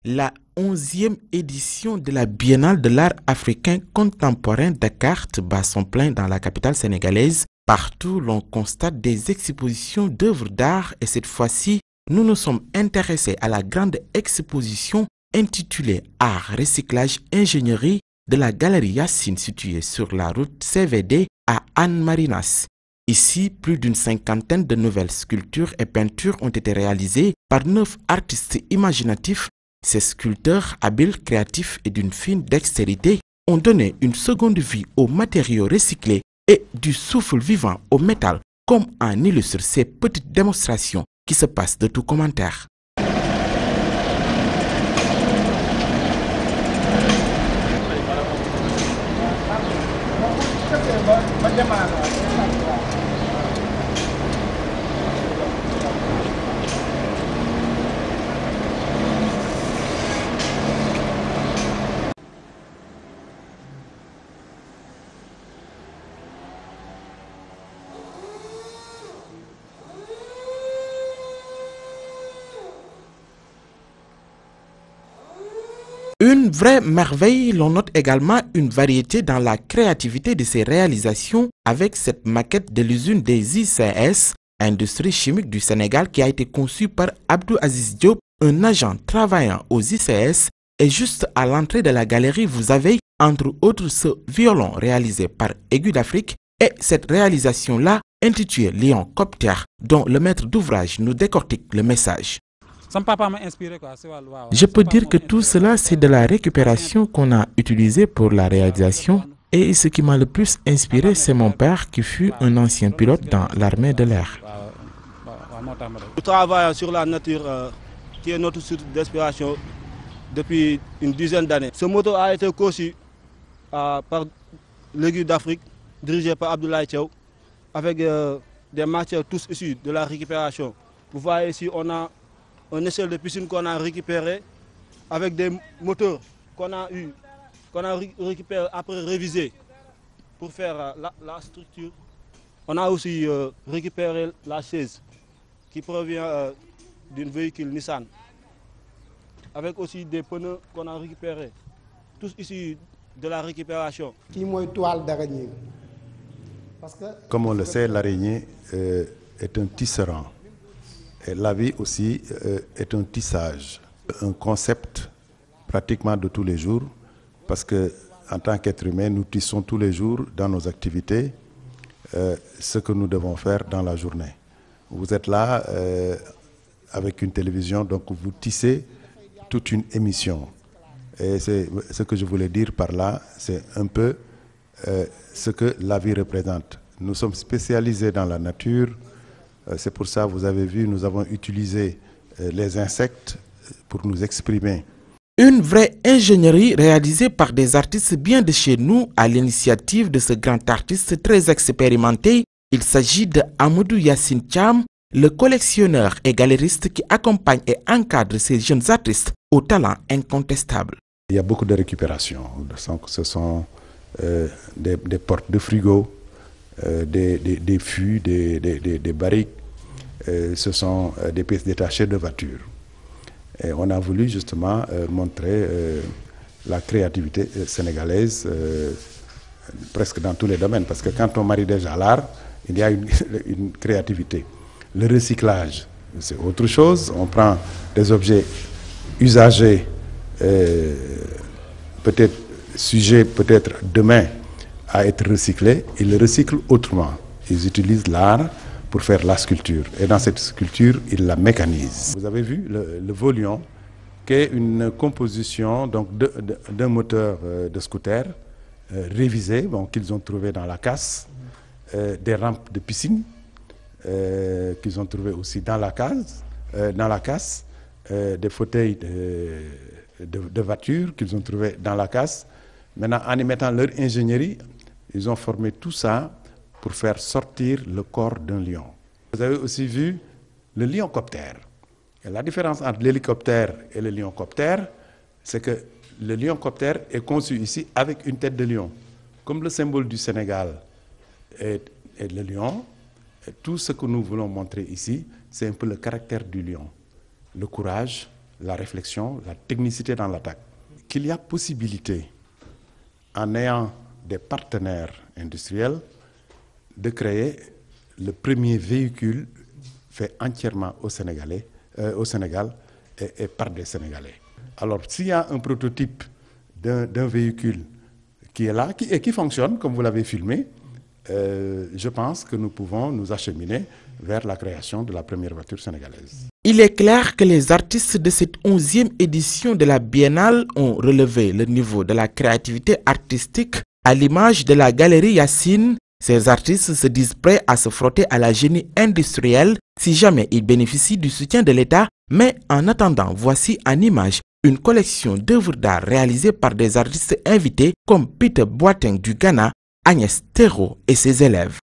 La 11e édition de la Biennale de l'art africain contemporain Dakar bat son plein dans la capitale sénégalaise. Partout, l'on constate des expositions d'œuvres d'art et cette fois-ci, nous nous sommes intéressés à la grande exposition intitulée Art, Recyclage, Ingénierie de la Galerie Yacine située sur la route CVD à Anne-Marinas. Ici, plus d'une cinquantaine de nouvelles sculptures et peintures ont été réalisées par 9 artistes imaginatifs. Ces sculpteurs habiles, créatifs et d'une fine dextérité ont donné une seconde vie aux matériaux recyclés et du souffle vivant au métal, comme en illustrent ces petites démonstrations qui se passent de tout commentaire. Une vraie merveille, l'on note également une variété dans la créativité de ces réalisations avec cette maquette de l'usine des ICS, Industrie chimique du Sénégal, qui a été conçue par Abdou Aziz Diop, un agent travaillant aux ICS. Et juste à l'entrée de la galerie, vous avez entre autres ce violon réalisé par Aigu d'Afrique et cette réalisation-là intitulée Lion Copter, dont le maître d'ouvrage nous décortique le message. Je peux dire que tout cela, c'est de la récupération qu'on a utilisée pour la réalisation. Et ce qui m'a le plus inspiré, c'est mon père qui fut un ancien pilote dans l'armée de l'air. Nous travaillons sur la nature qui est notre source d'inspiration depuis une dizaine d'années. Ce moto a été conçu par l'Aigu d'Afrique, dirigé par Abdoulaye Thiaw, avec des matières tous issues de la récupération. Vous voyez ici, on a un échelle de piscine qu'on a récupéré avec des moteurs qu'on a récupéré après réviser pour faire la structure. On a aussi récupéré la chaise qui provient d'un véhicule Nissan avec aussi des pneus qu'on a récupérés, tous issus de la récupération. Comme on le sait, l'araignée est un tisserand. Et la vie aussi est un tissage, un concept pratiquement de tous les jours, parce que en tant qu'être humain, nous tissons tous les jours dans nos activités ce que nous devons faire dans la journée. Vous êtes là avec une télévision, donc vous tissez toute une émission. Et c'est ce que je voulais dire par là, c'est un peu ce que la vie représente. Nous sommes spécialisés dans la nature. C'est pour ça, vous avez vu, nous avons utilisé les insectes pour nous exprimer. Une vraie ingénierie réalisée par des artistes bien de chez nous à l'initiative de ce grand artiste très expérimenté. Il s'agit de Amadou Yacine Thiam, le collectionneur et galeriste qui accompagne et encadre ces jeunes artistes au talent incontestable. Il y a beaucoup de récupération. Ce sont des portes de frigo, des fûts, des barriques. Ce sont des pièces détachées de voitures. Et on a voulu justement montrer la créativité sénégalaise presque dans tous les domaines. Parce que quand on marie déjà l'art, il y a une créativité. Le recyclage, c'est autre chose. On prend des objets usagés, peut-être sujets peut-être demain à être recyclés. Ils le recyclent autrement. Ils utilisent l'art pour faire la sculpture. Et dans cette sculpture, ils la mécanisent. Vous avez vu le Volion, qui est une composition d'un moteur de scooter révisé, qu'ils ont trouvé dans la casse, des rampes de piscine qu'ils ont trouvé aussi dans la casse, des fauteuils de voiture qu'ils ont trouvé dans la casse. Maintenant, en y mettant leur ingénierie, ils ont formé tout ça pour faire sortir le corps d'un lion. Vous avez aussi vu le lion-coptère. Et la différence entre l'hélicoptère et le lion-coptère, c'est que le lion-coptère est conçu ici avec une tête de lion. Comme le symbole du Sénégal est le lion, tout ce que nous voulons montrer ici, c'est un peu le caractère du lion. Le courage, la réflexion, la technicité dans l'attaque. Qu'il y a possibilité, en ayant des partenaires industriels, de créer le premier véhicule fait entièrement au Sénégal et par des Sénégalais. Alors, s'il y a un prototype d'un véhicule qui est là et qui fonctionne, comme vous l'avez filmé, je pense que nous pouvons nous acheminer vers la création de la première voiture sénégalaise. Il est clair que les artistes de cette 11e édition de la Biennale ont relevé le niveau de la créativité artistique à l'image de la galerie Yacine. Ces artistes se disent prêts à se frotter à la génie industrielle si jamais ils bénéficient du soutien de l'État. Mais en attendant, voici en image une collection d'œuvres d'art réalisées par des artistes invités comme Peter Boateng du Ghana, Agnès Thérault et ses élèves.